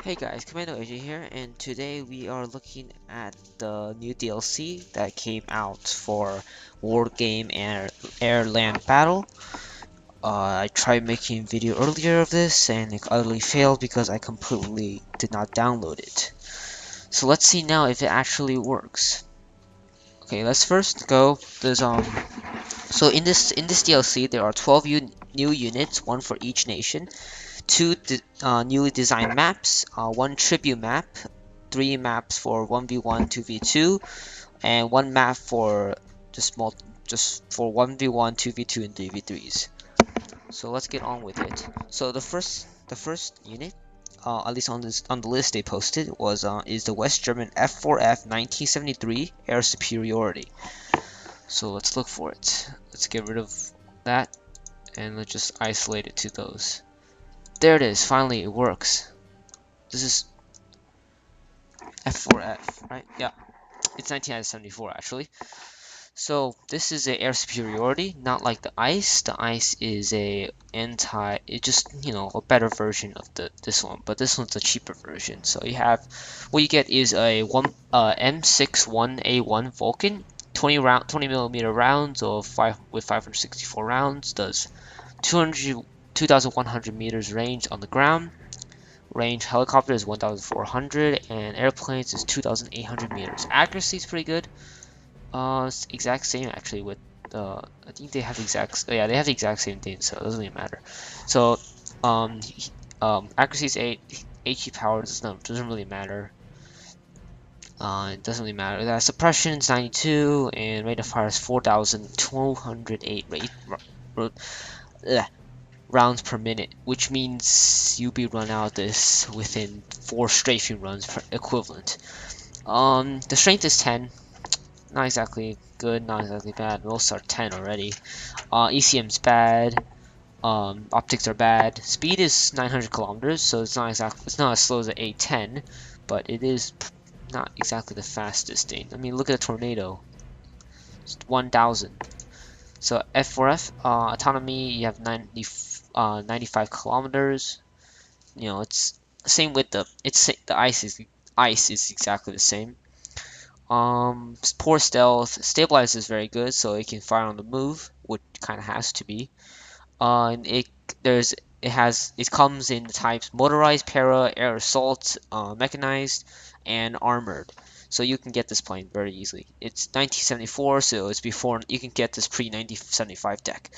Hey guys, Commando AJ here, and today we are looking at the new DLC that came out for Wargame and AirLand Battle. I tried making a video earlier of this, and it utterly failed because I completely did not download it. So let's see now if it actually works. Okay, let's first go. So in this DLC there are 12 new units, one for each nation. Two newly designed maps, one tribute map, 3 maps for 1v1, 2v2, and 1 map for just for 1v1, 2v2, and 3v3s. So let's get on with it. So the first unit, at least on the list they posted, is the West German F4F 1973 Air Superiority. So let's look for it. Let's get rid of that and let's just isolate it to those. There it is, finally it works. This is F4F, right? Yeah, it's 1974 actually. So this is a air superiority, not like the ice. The ice is a it just, a better version of this one, but this one's a cheaper version. So what you get is a M61A1 Vulcan, 20 millimeter rounds with 564 rounds, does 2,100 meters range on the ground. Range helicopter is 1,400 and airplanes is 2,800 meters. Accuracy is pretty good. It's exact same actually with I think they have they have the exact same thing, so it doesn't really matter. So accuracy is 8, HE power doesn't really matter. It doesn't really matter. That suppression is 92 and rate of fire is 4,208 rounds per minute, which means you'll be run out of this within 4 strafing runs per equivalent. The strength is 10. Not exactly good, not exactly bad. Most are 10 already. ECM's bad. Optics are bad. Speed is 900 kilometers, so it's not as slow as an A10, but it is not exactly the fastest thing. I mean, look at the tornado. It's 1,000. So F4F autonomy, you have 95 kilometers. It's same with the ice is exactly the same. Poor stealth. Stabilizer is very good, so it can fire on the move, which kind of has to be. And it comes in the types motorized, para, air assault, mechanized, and armored. So you can get this plane very easily. It's 1974, so it's before you can get this pre-1975 deck.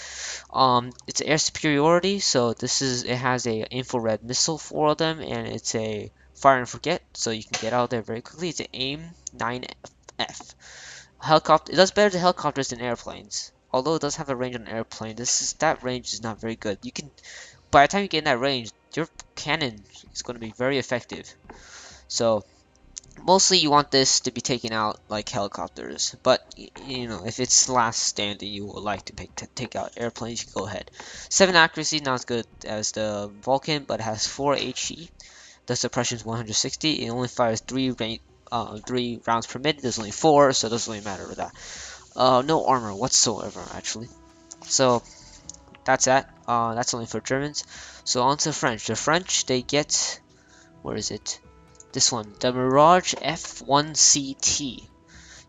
It's air superiority, so it has a infrared missile for them, and it's a fire and forget, so you can get out there very quickly. It's an AIM 9F. Helicopter. It does better to helicopters than airplanes. Although it does have a range on an airplane, that range is not very good. By the time you get in that range, your cannon is going to be very effective. So mostly you want this to be taken out like helicopters, but if it's last stand and you would like to take out airplanes, you can go ahead. 7 accuracy, not as good as the Vulcan, but it has 4 HE. The suppression is 160. It only fires 3 rounds per minute. There's only 4, so it doesn't really matter with that. No armor whatsoever, actually. So that's that. That's only for Germans. So on to the French. The French, they get, where is it? This one, the Mirage F1CT.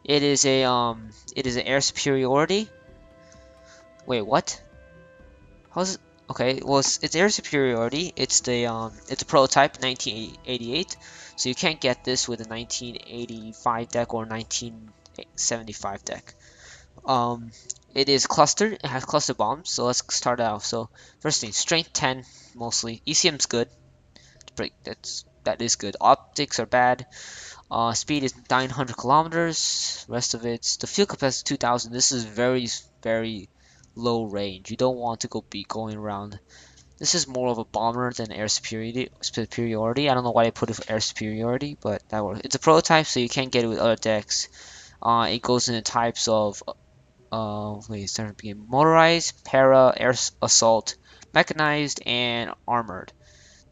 It is an air superiority. Wait, what? How's it? Okay, well it's air superiority. It's a prototype 1988. So you can't get this with a 1985 deck or 1975 deck. It is clustered. It has cluster bombs. So let's start out. So first thing, strength 10 mostly. ECM's good. That is good. Optics are bad. Speed is 900 kilometers. Rest of the field capacity 2,000. This is very, very low range. You don't want to be going around. This is more of a bomber than air superiority. I don't know why they put it for air superiority, but that works. It's a prototype, so you can't get it with other decks. It goes in the types of motorized, para, air assault, mechanized, and armored.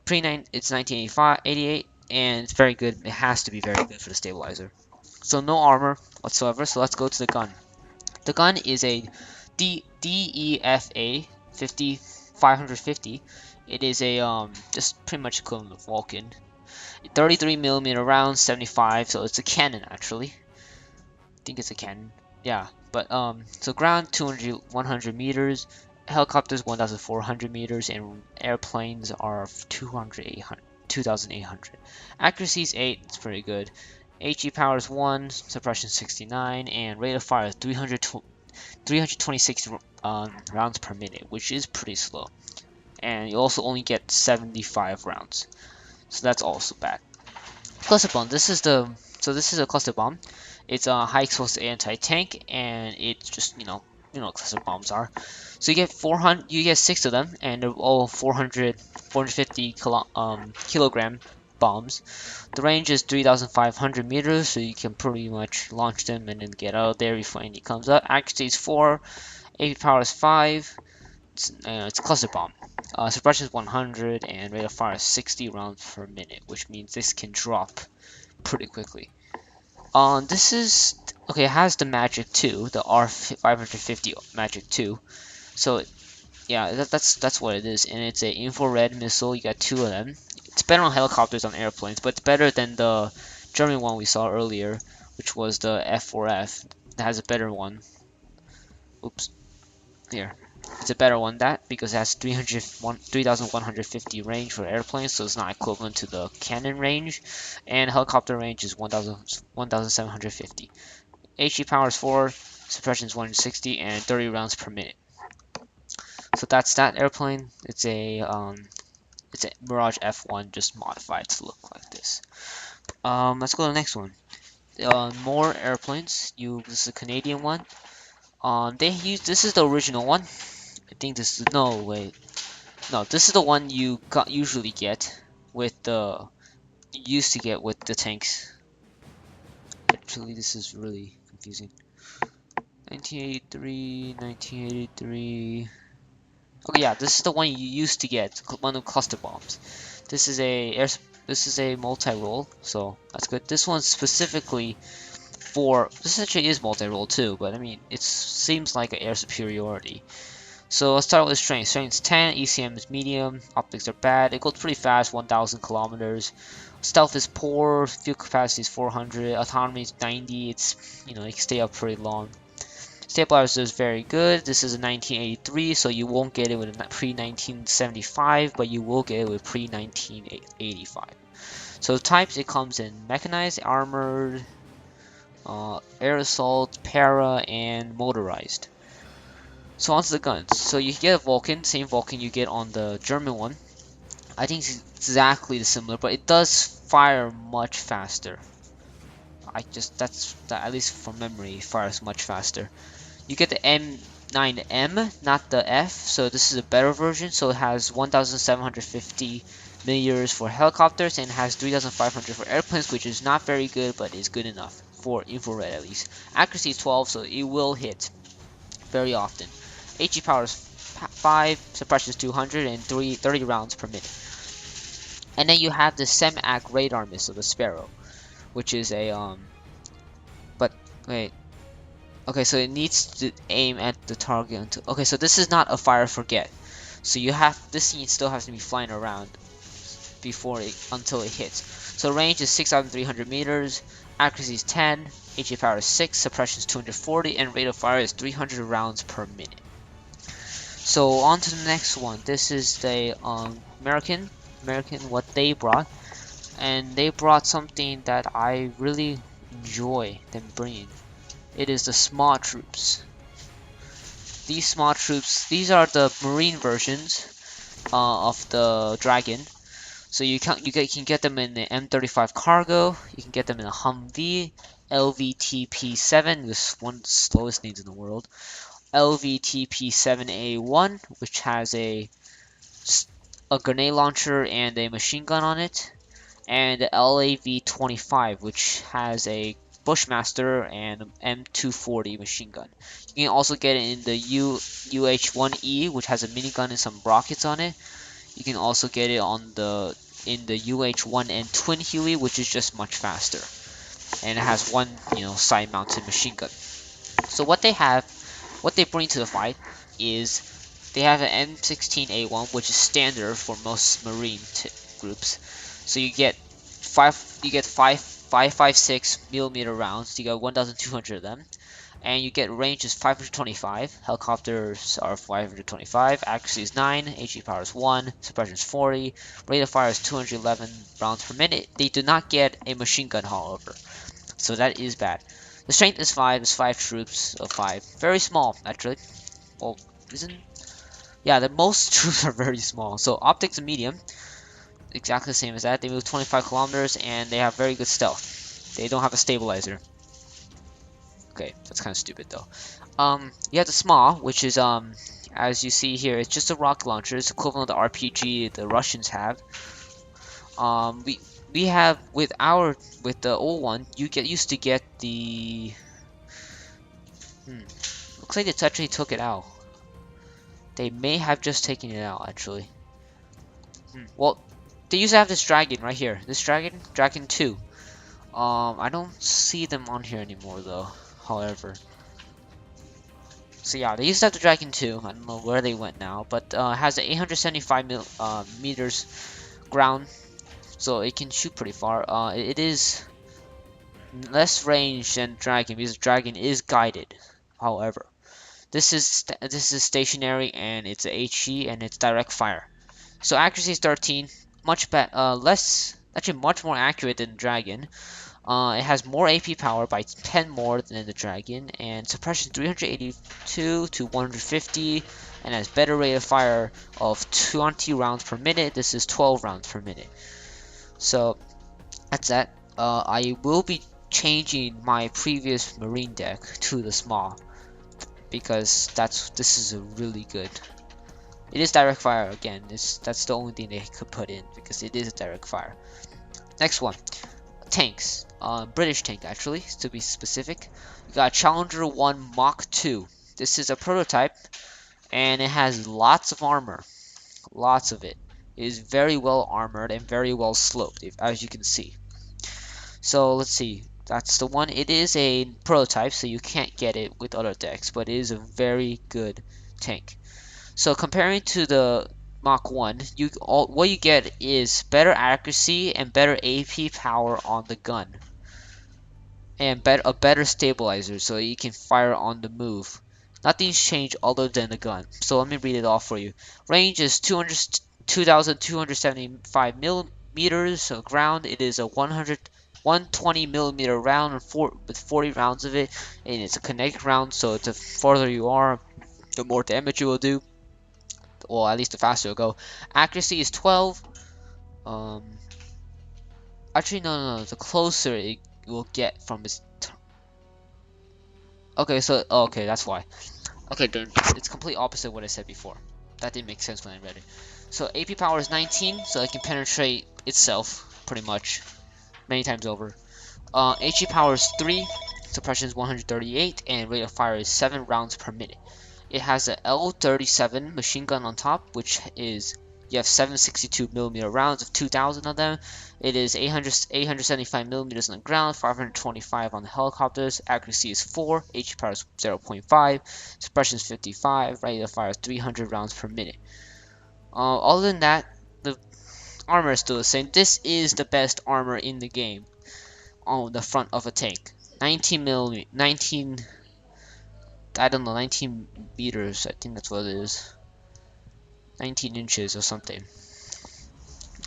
It's 1988, and it's very good. It has to be very good for the stabilizer. So no armor whatsoever. So let's go to the gun. The gun is a DEFA 550. It is a just pretty much equivalent of Vulcan. 33mm rounds, 75. So it's a cannon actually. I think it's a cannon. Yeah, but so ground 100 meters, helicopters 1,400 meters, and airplanes are 2,800. Accuracy is 8. It's pretty good. HE power is 1, suppression 69, and rate of fire is 326 rounds per minute, which is pretty slow. And you also only get 75 rounds, so that's also bad. Cluster bomb. This is a cluster bomb. It's a high explosive anti-tank, and it's just what cluster bombs are. So you get 400, you get 6 of them, and they're all 450 kilogram bombs. The range is 3,500 meters, so you can pretty much launch them and then get out of there before any comes up. Accuracy is 4, AP power is 5. It's a cluster bomb. Suppression is 100, and rate of fire is 60 rounds per minute, which means this can drop pretty quickly. This is okay. It has the Magic 2, the R550 Magic 2. So yeah, that's what it is, and it's an infrared missile. You got 2 of them. It's better on helicopters on airplanes, but it's better than the German one we saw earlier, which was the F4F. That has a better one. Oops, here. It's a better one that because it has 3,150 range for airplanes, so it's not equivalent to the cannon range, and helicopter range is 1,750. HE power is 4, suppression is 160, and 30 rounds per minute. So that's that airplane. It's a Mirage F1, just modified to look like this. Let's go to the next one. More airplanes. This is a Canadian one. This is the original one. I think this is this is the one you usually get with the used to get with the tanks. Actually, this is really confusing. 1983. Okay, yeah, this is the one you used to get, one of cluster bombs. This is a multi-role, so that's good. This one's specifically this actually is multi-role too, but I mean it seems like an air superiority. So let's start with strength. Strength is 10, ECM is medium, optics are bad, it goes pretty fast, 1,000 kilometers. Stealth is poor, fuel capacity is 400, autonomy is 90, it can stay up pretty long. Stabilizer is very good, this is a 1983, so you won't get it with a pre-1975, but you will get it with pre-1985. So types, it comes in mechanized, armored, air assault, para, and motorized. So onto the guns. So you get a Vulcan, same Vulcan you get on the German one. I think it's exactly similar, but it does fire much faster. At least from memory, it fires much faster. You get the M9M, not the F, so this is a better version. So it has 1,750 millimeters for helicopters and has 3,500 for airplanes, which is not very good, but is good enough for infrared at least. Accuracy is 12, so it will hit very often. HE power is 5, suppression is 200, and 30 rounds per minute. And then you have the SEMAC radar missile, the Sparrow, which is a okay, so it needs to aim at the target. Okay, so this is not a fire forget. So this thing still has to be flying around until it hits. So range is 6,300 meters, accuracy is 10, HE power is 6, suppression is 240, and rate of fire is 300 rounds per minute. So on to the next one. This is the American what they brought, and they brought something that I really enjoy them bringing. It is the small troops. These small troops, these are the marine versions of the Dragon. So you can get them in the M35 Cargo. You can get them in a Humvee, LVTP-7, this one of the slowest names in the world. LVTP-7A1, which has a grenade launcher and a machine gun on it, and the LAV-25, which has a Bushmaster and M240 machine gun. You can also get it in the UH-1E, which has a minigun and some rockets on it. You can also get it in the UH-1N Twin Huey, which is just much faster, and it has one side-mounted machine gun. So what they bring to the fight is they have an M16A1, which is standard for most marine groups. So you get you get 556 millimeter rounds. You get 1,200 of them, and you get range is 525. Helicopters are 525. Accuracy is 9. HE power is 1. Suppression is 40. Rate of fire is 211 rounds per minute. They do not get a machine gun, however, so that is bad. The strength is 5. It's 5 troops of 5. Very small, actually. Well, isn't... Yeah, the most troops are very small. So optics are medium. Exactly the same as that. They move 25 kilometers and they have very good stealth. They don't have a stabilizer. Okay, that's kind of stupid though. You have the small, which is as you see here, it's just a rocket launcher. It's equivalent to RPG the Russians have. We have with the old one, you used to get the. Looks like they actually took it out. They may have just taken it out actually. Well, they used to have this dragon right here. This dragon 2. I don't see them on here anymore though. However, so yeah, they used to have the dragon 2. I don't know where they went now, but it has an 875 meters ground, so it can shoot pretty far. It is less range than dragon because dragon is guided. However, this is stationary and it's a HE and it's direct fire. So accuracy is 13, much much more accurate than dragon. It has more AP power by 10 more than the dragon, and suppression 382 to 150, and has better rate of fire of 20 rounds per minute. This is 12 rounds per minute. So that's that. I will be changing my previous marine deck to the small because this is a really good. It is direct fire again. That's the only thing they could put in because it is a direct fire. Next one, tanks. British tank actually, to be specific. We got Challenger 1 Mach 2. This is a prototype, and it has lots of armor. Lots of it. It is very well armored and very well sloped, as you can see. So let's see. That's the one. It is a prototype, so you can't get it with other decks, but it is a very good tank. So comparing to the Mach 1, what you get is better accuracy and better AP power on the gun. And a better stabilizer so you can fire on the move. Nothing's changed other than the gun. So let me read it off for you. Range is 2,275 millimeters. So ground, it is a 120 millimeter round with 40 rounds of it. And it's a kinetic round, so the farther you are, the more damage you will do. Well, at least the faster it'll go. Accuracy is 12. Actually, no. The closer it will get from its. Okay, so okay, that's why. Okay, then it's complete opposite of what I said before. That didn't make sense when I read it. So AP power is 19, so it can penetrate itself pretty much many times over. HE power is 3, suppression is 138, and rate of fire is 7 rounds per minute. It has a L37 machine gun on top, which is you have 762 millimeter rounds of 2,000 of them. It is 875 millimeters on the ground, 525 on the helicopters. Accuracy is 4, HE power is 0.5, suppression is 55, rate of fire is 300 rounds per minute. Other than that, the armor is still the same. This is the best armor in the game on the front of a tank. 19 meters, I think that's what it is. 19 inches or something. I'm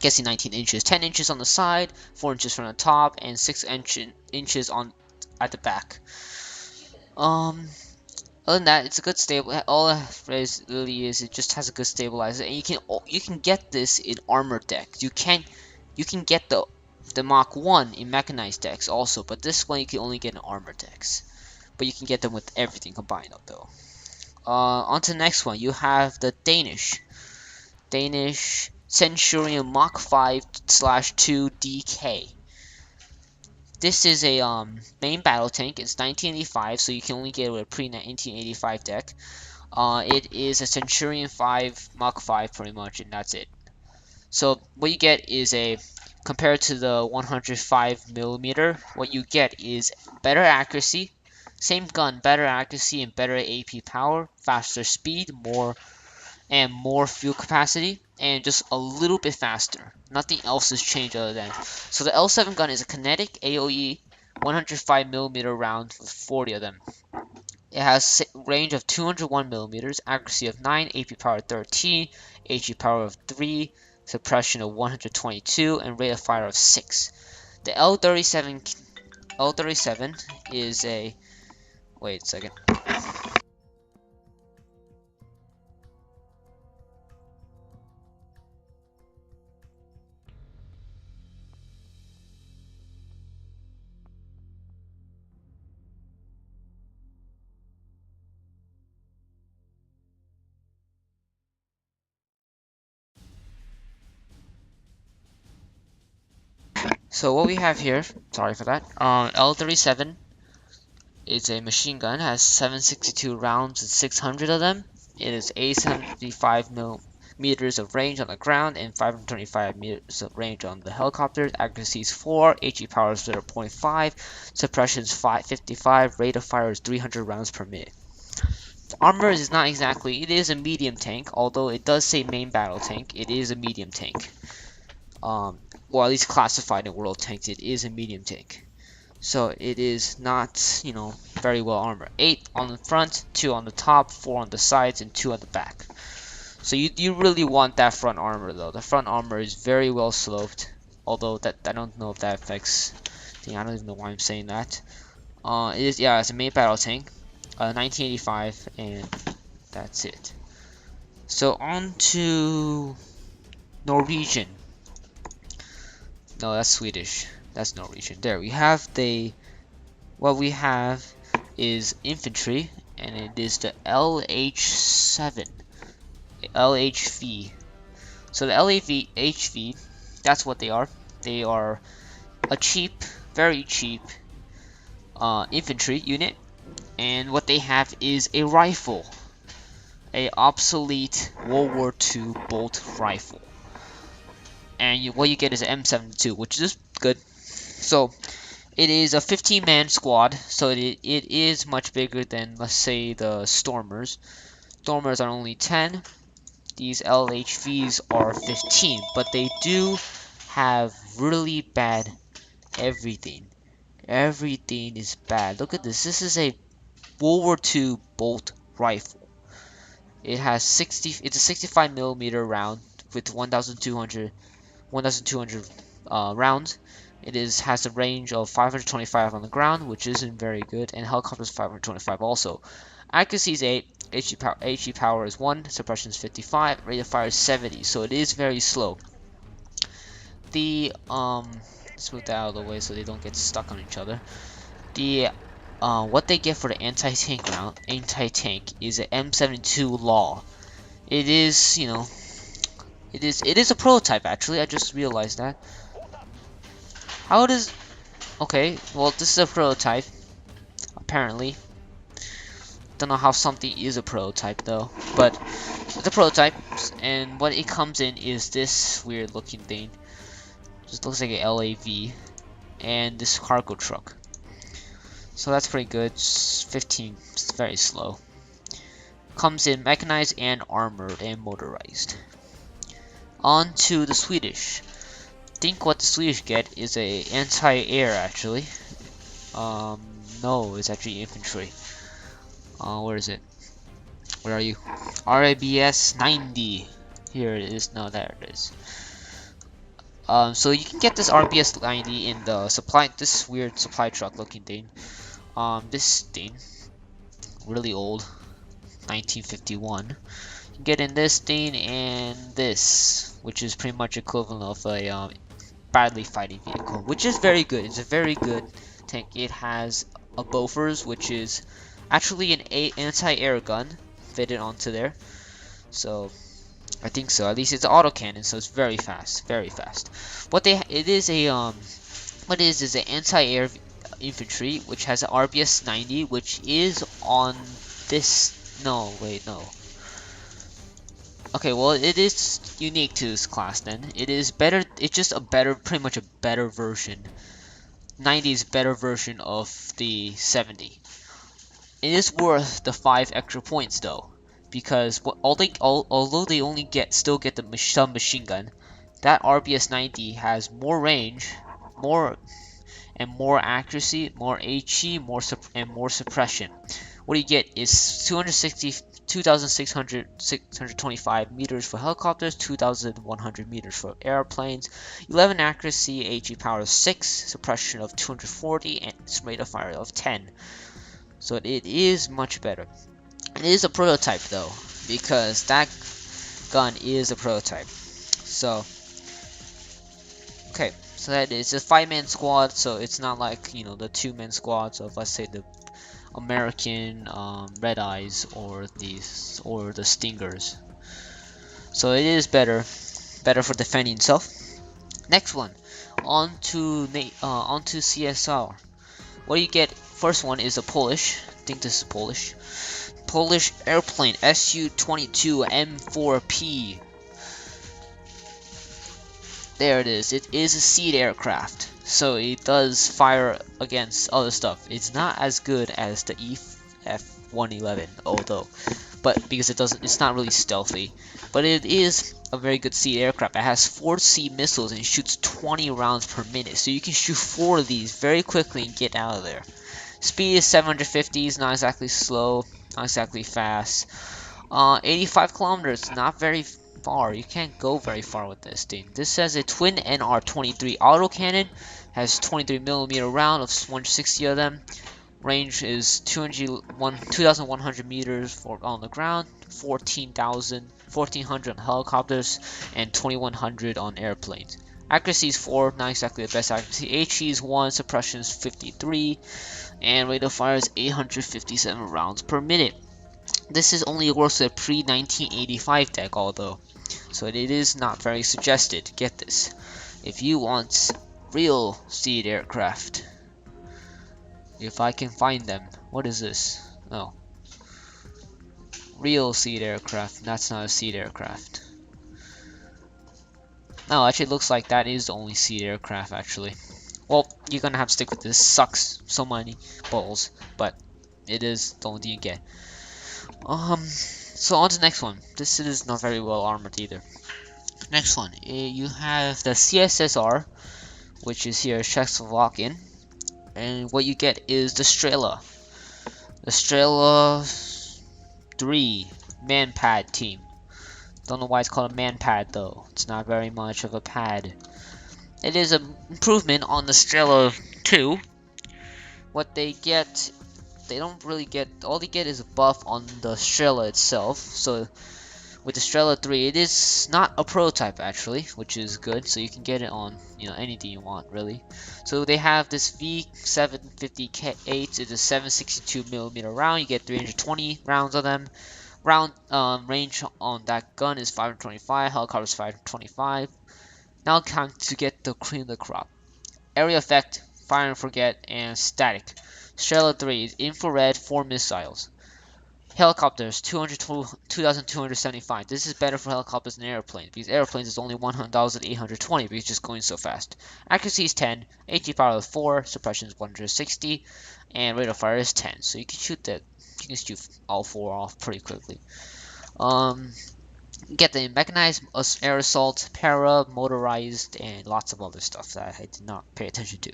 guessing 19 inches. 10 inches on the side, 4 inches from the top, and 6 inches at the back. Other than that, it's a good stable. All it really is, it just has a good stabilizer, and you can get this in armor decks. You can get the Mach 1 in mechanized decks also, but this one you can only get in armor decks. But you can get them with everything combined up though. On to the next one, you have the Danish Centurion Mach 5/2 DK. This is a main battle tank. It's 1985, so you can only get it with a pre-1985 deck. It is a Centurion 5 Mach 5 pretty much, and that's it. So what you get is compared to the 105 millimeter, what you get is better accuracy. Same gun, better accuracy and better AP power, faster speed, more fuel capacity, and just a little bit faster. Nothing else has changed other than. So the L7 gun is a kinetic AoE 105mm round with 40 of them. It has range of 201mm, accuracy of 9, AP power 13, HE power of 3, suppression of 122, and rate of fire of 6. The L37 is a. Wait a second. So what we have here, sorry for that. L37 is a machine gun, has 762 rounds and 600 of them. It is 875 meters of range on the ground and 525 meters of range on the helicopters. Accuracy is 4, HE power is 0.5, suppression is 555, rate of fire is 300 rounds per minute. Armor is not exactly, it is a medium tank, although it does say main battle tank, it is a medium tank. Well, at least classified in world tanks, it is a medium tank. So it is not, very well armored. 8 on the front, 2 on the top, 4 on the sides, and 2 on the back. So you really want that front armor though. The front armor is very well sloped. Although that I don't know if that affects. I don't even know why I'm saying that. It's a main battle tank, 1985, and that's it. So on to Norwegian. No, that's Swedish. That's Norwegian. There we have what we have is infantry, and it is the LH7, LHV. So the LHV, that's what they are. They are a cheap, very cheap infantry unit, and what they have is a rifle, a obsolete World War II bolt rifle. And what you get is an M72, which is good. So it is a 15-man squad, so it is much bigger than, let's say, the Stormers. Stormers are only 10. These LHVs are 15, but they do have really bad everything. Everything is bad. Look at this. This is a World War II bolt rifle. It has 60. It's a 65mm round with 1,200 rounds. It has a range of 525 on the ground, which isn't very good, and helicopters 525 also. Accuracy is 8, HE power is 1, suppression is 55, rate of fire is 70, so it is very slow. Let's move that out of the way so they don't get stuck on each other. What they get for the anti-tank is an M72 Law. It is, it is a prototype actually. I just realized that. How does? Okay, well this is a prototype. Apparently, don't know how something is a prototype though, but it's a prototype, and what it comes in is this weird looking thing. Just looks like an LAV, and this cargo truck. So that's pretty good. It's 15. It's very slow. Comes in mechanized and armored and motorized. On to the Swedish. Think what the Swedish get is a anti-air actually. No, it's actually infantry. Where is it? Where are you? RABS 90. Here it is. No, there it is. So you can get this RBS 90 in the this weird supply truck looking thing. This thing, really old, 1951. You can get in this thing and this, which is pretty much equivalent of a badly fighting vehicle, which is very good. It's a very good tank. It has a Bofors, which is actually an anti-air gun fitted onto there. So I think so. At least it's an autocannon, so it's very fast, very fast. What it is is an anti-air infantry, which has an RBS 90, which is on this. No, wait, no. Okay, well, it is unique to this class. Then it is better. It's just a better, pretty much a better version. 90 is a better version of the 70. It is worth the 5 extra points though. because although they only still get the submachine gun, that RBS 90 has more range, more accuracy, more HE, and more suppression. What you get is 2,625 meters for helicopters, 2,100 meters for airplanes, 11 accuracy, HE power of 6, suppression of 240, and rate of fire of 10. So it is much better. It is a prototype though, because that gun is a prototype. So, okay, so that is a 5-man squad, so it's not like, you know, the 2-man squads of, let's say, the American Red Eyes or the Stingers. So it is better for defending itself. Next one, onto CSR. What do you get? First one is a Polish. I think this is Polish airplane Su-22 M4P. There it is. It is a seed aircraft, so it does fire against other stuff. It's not as good as the F-111, but because it's not really stealthy. But it is a very good seed aircraft. It has 4 seed missiles and shoots 20 rounds per minute, so you can shoot 4 of these very quickly and get out of there. Speed is 750, is not exactly slow, not exactly fast. 85 kilometers, not very far. You can't go very far with this thing. This has a twin NR-23 autocannon, has 23mm round of 160 of them. Range is 2,100 meters on the ground, 1,400 on helicopters, and 2,100 on airplanes. Accuracy is 4, not exactly the best accuracy. HE is 1, suppression is 53, and rate of fire is 857 rounds per minute. This is only works with a pre-1985 deck, although, so it is not very suggested. Get this. If you want real seed aircraft, if I can find them, what is this? Oh. Real seed aircraft, that's not a seed aircraft. No, actually it looks like that is the only seed aircraft, actually. Well, you're gonna have to stick with this. Sucks so many balls, but it is the only thing you get. So on to the next one. This is not very well armored either. Next one, you have the CSSR, which is here Czechoslovakian, and what you get is the Strela. The Strela 3 man-pad team. Don't know why it's called a man-pad though. It's not very much of a pad. It is an improvement on the Strela 2. What they get, they don't really get, all they get is a buff on the Strela itself. So with the Strela 3, it is not a prototype actually, which is good. So you can get it on, you know, anything you want really. So they have this V750K8. It's a 762mm round. You get 320 rounds of them. Round range on that gun is 525. Helicopter is 525. Now time to get the cream of the crop. Area effect, fire and forget, and static. Strela 3 is infrared 4 missiles. Helicopters 2,275. This is better for helicopters than airplanes because airplanes is only 1,820 because it's just going so fast. Accuracy is 10, HE power is 4, suppression is 160, and rate of fire is 10. So you can shoot all 4 off pretty quickly. Get the mechanized air assault, para, motorized, and lots of other stuff that I did not pay attention to.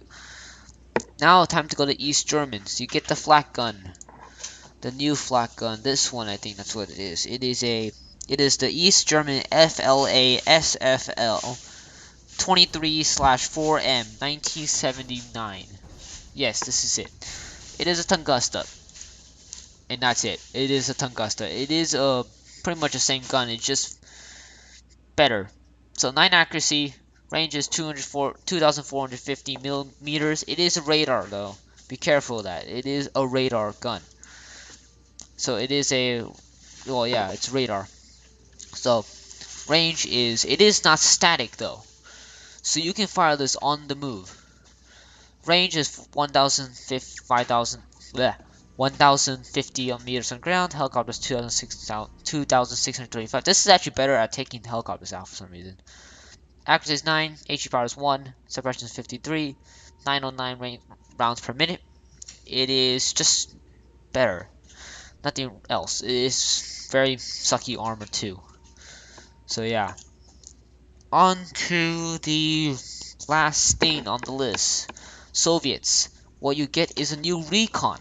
Now time to go to East Germans. You get the flak gun. The new flak gun. This one, I think that's what it is. It is the East German FLA SFL 23/4M 1979. Yes, this is it. It is a Tunguska. And that's it. It is a Tunguska. It is pretty much the same gun. It's just better. So 9 accuracy. Range is 2,450 millimeters. It is a radar though. Be careful of that. It is a radar gun. So it is well, yeah, it's radar. So range is, it is not static though. So you can fire this on the move. Range is 1,050 meters on ground. Helicopters 2,635. This is actually better at taking helicopters out for some reason. Accuracy is 9, HE power is 1, suppression is 53, 909 rounds per minute. It is just better. Nothing else. It is very sucky armor too. So yeah. On to the last thing on the list. Soviets. What you get is a new recon,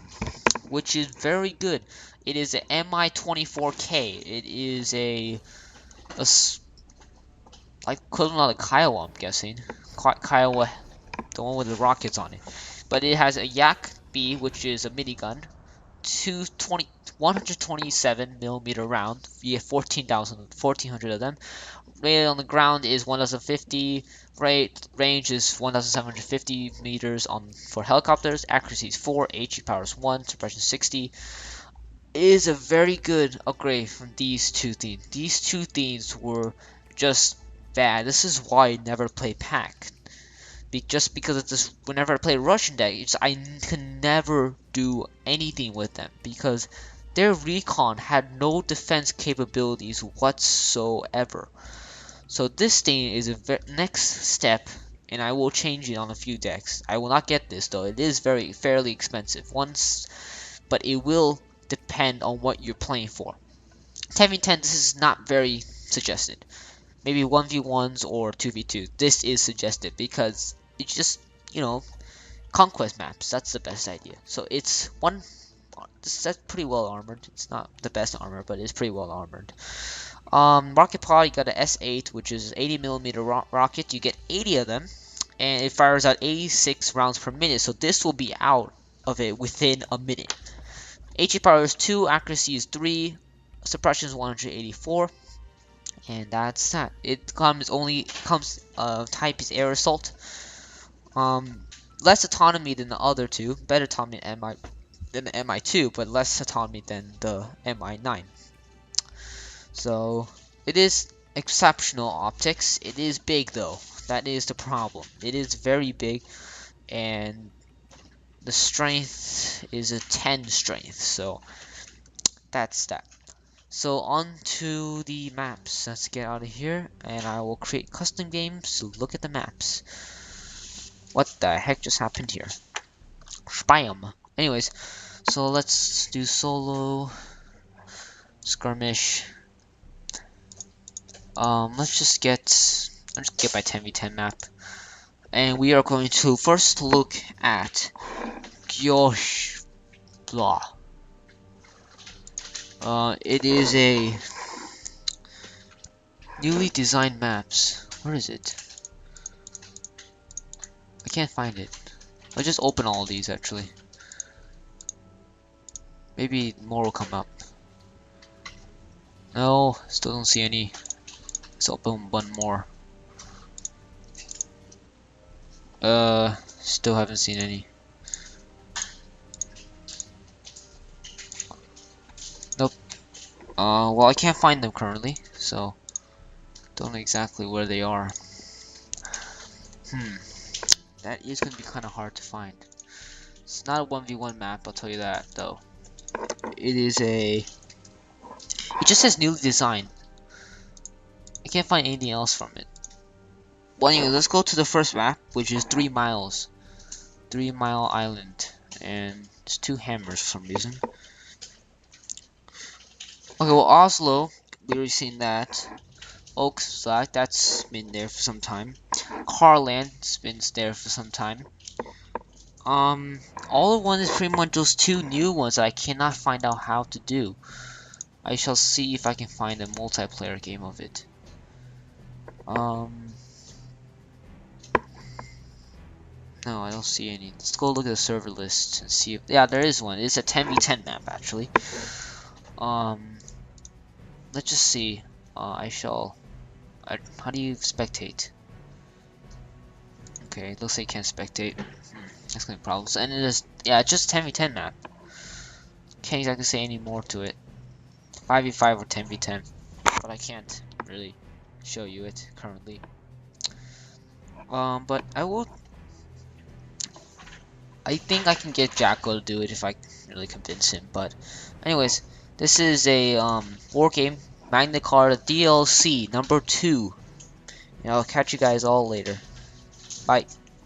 which is very good. It is a Mi-24K. It is like equivalent of Kiowa, I'm guessing. Kiowa, the one with the rockets on it. But it has a Yak B, which is a minigun, 127mm round via 1400 of them. Rate on the ground is 1050. Range is 1750 meters for helicopters. Accuracy is 4. HE power is 1. Suppression 60. It is a very good upgrade from these two things. These two things were just bad. This is why I never play Pack. Just because of this, whenever I play Russian deck, I can never do anything with them because their recon had no defense capabilities whatsoever. So this thing is a next step, and I will change it on a few decks. I will not get this though. It is fairly expensive but it will depend on what you're playing for. 10v10, this is not very suggested. Maybe 1v1s or 2v2. This is suggested because it's just, conquest maps. That's the best idea. So it's that's pretty well armored. It's not the best armor, but it's pretty well armored. Rocket pod, you got an S8, which is 80mm rocket. You get 80 of them, and it fires out 86 rounds per minute. So this will be out of it within a minute. HE power is 2, accuracy is 3, suppression is 184, and that's that. It type is air assault. Less autonomy than the other two. Better autonomy than the MI2, but less autonomy than the MI9. So it is exceptional optics. It is big though. That is the problem. It is very big, and the strength is a 10 strength. So that's that. So on to the maps. Let's get out of here, and I will create custom games to look at the maps. What the heck just happened here? Spam. Anyways, so let's do solo skirmish. Let's just get my 10v10 map, and we are going to first look at Gyosh blah. It is a newly designed maps. Where is it? I can't find it. I'll just open all of these actually. Maybe more will come up. No, still don't see any. Let's open one more. Still haven't seen any. Nope. Well, I can't find them currently, so don't know exactly where they are. That is gonna be kind of hard to find. It's not a 1v1 map, I'll tell you that though. It just says newly designed. I can't find anything else from it. Well, anyway, let's go to the first map, which is 3 miles. 3 Mile Island. And it's 2 hammers for some reason. Okay, well, Oslo, we already seen that. Oakslag, that's been there for some time. Carland's been there for some time. All of one is pretty much those 2 new ones that I cannot find out how to do. I shall see if I can find a multiplayer game of it. No, I don't see any. Let's go look at the server list and see if... Yeah, there is one. It's a 10v10 map, actually. Let's just see. How do you spectate? Okay, it looks like you can't spectate. That's gonna be problems. And it is... Yeah, it's just a 10v10 map. Can't exactly say any more to it. 5v5 or 10v10. But I can't really show you it currently. But I think I can get Jacko to do it if I really convince him. But anyways, this is a Wargame Magna Carta DLC number 2. And I'll catch you guys all later. Bye.